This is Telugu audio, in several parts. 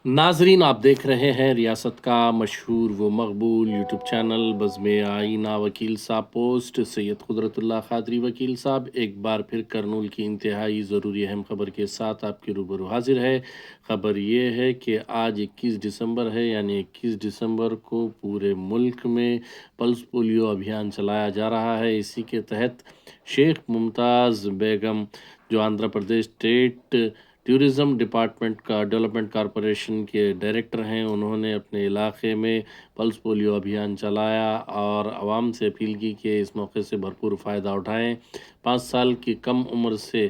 नाजरीन, आप देख रहे हैं रियासत का मशहूर व मकबूल यूट्यूब चैनल बज़्म आईना वकील साहब पोस्ट। सैयद कुदरतुल्लाह क़ादरी वकील साहब एक बार फिर करनूल की इंतहाई ज़रूरी अहम खबर के साथ आपके रूबरू हाजिर है। खबर ये है कि आज 21 दिसंबर है, यानी 21 दिसंबर को पूरे मुल्क में पल्स पोलियो अभियान चलाया जा रहा है। इसी के तहत शेख मुमताज़ बेगम, जो Andhra Pradesh state tourism department का डेवलपमेंट कॉरपोरेशन के डायरेक्टर हैं, उन्होंने अपने इलाके में पल्स पोलियो अभियान चलाया और आवाम से अपील की कि इस मौके से भरपूर फ़ायदा उठाएं। 5 साल की कम उम्र से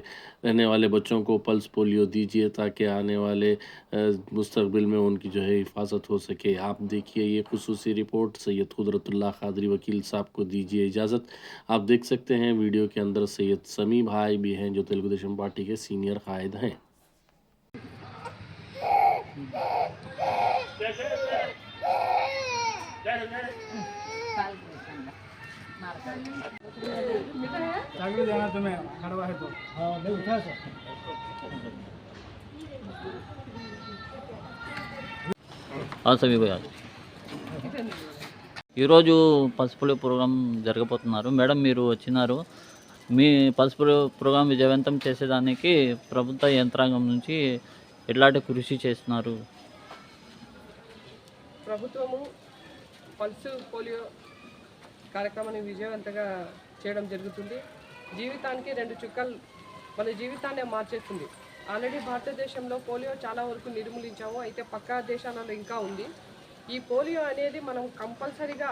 रहने वाले बच्चों को पल्स पोलियो दीजिए ताकि आने वाले मुस्तकबिल में उनकी जो है हिफाजत हो सके। आप देखिए ये खुसूसी रिपोर्ट। सैयद कुदरतुल्लाह क़ादरी वकील साहब को दीजिए इजाज़त। आप देख सकते हैं वीडियो के अंदर सैयद समी भाई भी हैं, जो तेलुगु देशम पार्टी के सीनियर कायद हैं। जाके जाना तुम्हें खड़वा है तो हाँ नहीं उठा सर। సమీ భయ్య ఈరోజు పల్స్ పోలియో ప్రోగ్రాం జరగబోతున్నారు. మేడం మీరు వచ్చినారు. మీ పల్స్ పోలియో ప్రోగ్రాం విజయవంతం చేసేదానికి ప్రభుత్వ యంత్రాంగం నుంచి ఎట్లాంటి కృషి చేస్తున్నారు? ప్రభుత్వము పల్స్ పోలియో కార్యక్రమాన్ని విజయవంతంగా చేయడం జరుగుతుంది. జీవితానికి 2 చుక్కలు మన జీవితాన్ని మార్చేస్తుంది. ఆల్రెడీ భారతదేశంలో పోలియో చాలా వరకు నిర్మూలించాము, అయితే పక్క దేశాలలో ఇంకా ఉంది. ఈ పోలియో అనేది మనం కంపల్సరీగా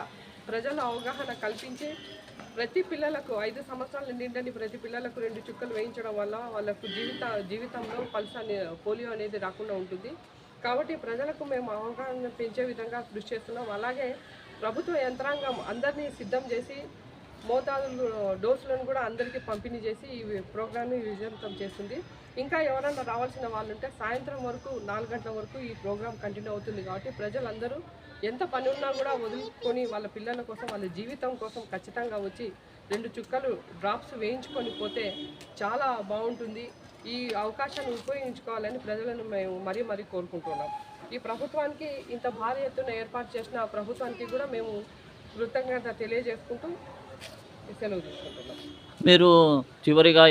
ప్రజల అవగాహన కల్పించి ప్రతి పిల్లలకు 5 సంవత్సరాల నిండని ప్రతి పిల్లలకు 2 చుక్కలు వేయించడం వల్ల వాళ్ళకు జీవితంలో పోలియో అనేది రాకుండా ఉంటుంది. కాబట్టి ప్రజలకు మేము అవగాహన పెంచే విధంగా కృషి చేస్తున్నాం. అలాగే ప్రభుత్వ యంత్రాంగం అందరినీ సిద్ధం చేసి మోతాదు డోసులను కూడా అందరికీ పంపిణీ చేసి ఈ ప్రోగ్రామ్ని విజయవంతం చేస్తుంది. ఇంకా ఎవరైనా రావాల్సిన వాళ్ళు ఉంటే సాయంత్రం వరకు 4 గంటల వరకు ఈ ప్రోగ్రాం కంటిన్యూ అవుతుంది. కాబట్టి ప్రజలందరూ ఎంత పని ఉన్నా కూడా వదులుకొని వాళ్ళ పిల్లల కోసం, వాళ్ళ జీవితం కోసం ఖచ్చితంగా వచ్చి 2 చుక్కలు డ్రాప్స్ వేయించుకొని పోతే చాలా బాగుంటుంది. ఈ అవకాశాన్ని ఉపయోగించుకోవాలని ప్రజలను మేము మరీ కోరుకుంటున్నాం. ఈ ప్రభుత్వానికి ఇంత భారీ ఎత్తున ఏర్పాటు చేసిన ప్రభుత్వానికి కూడా మేము కృతజ్ఞత తెలియజేసుకుంటూ సెలవు తీసుకుంటున్నాం. మీరు చివరిగా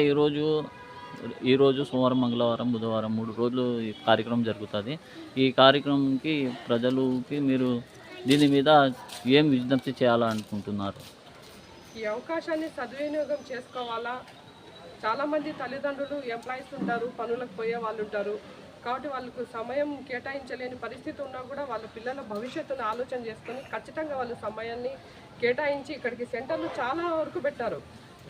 ఈరోజు సోమవారం, మంగళవారం, బుధవారం 3 రోజులు ఈ కార్యక్రమం జరుగుతుంది. ఈ కార్యక్రమంకి ప్రజలకి మీరు దీని మీద ఏం విజ్ఞప్తి చేయాలనుకుంటున్నారు? ఈ అవకాశాన్ని సద్వినియోగం చేసుకోవాలా. చాలామంది తల్లిదండ్రులు ఎంప్లాయీస్ ఉంటారు, పనులకు పోయే వాళ్ళు ఉంటారు. కాబట్టి వాళ్ళకు సమయం కేటాయించలేని పరిస్థితి ఉన్నా కూడా వాళ్ళ పిల్లల భవిష్యత్తును ఆలోచన చేసుకొని ఖచ్చితంగా వాళ్ళు సమయాన్ని కేటాయించి ఇక్కడికి సెంటర్లు చాలా వరకు పెట్టారు.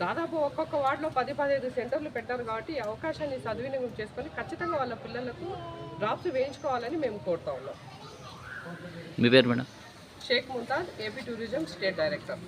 దాదాపు ఒక్కొక్క వార్డులో 10-15 సెంటర్లు పెట్టారు. కాబట్టి ఈ అవకాశాన్ని సద్వినియోగం చేసుకొని ఖచ్చితంగా వాళ్ళ పిల్లలకు డ్రాప్స్ వేయించుకోవాలని మేము కోరుతా ఉన్నాం. మీ పేరు madam? Shaik Mumtaz, AP tourism state director.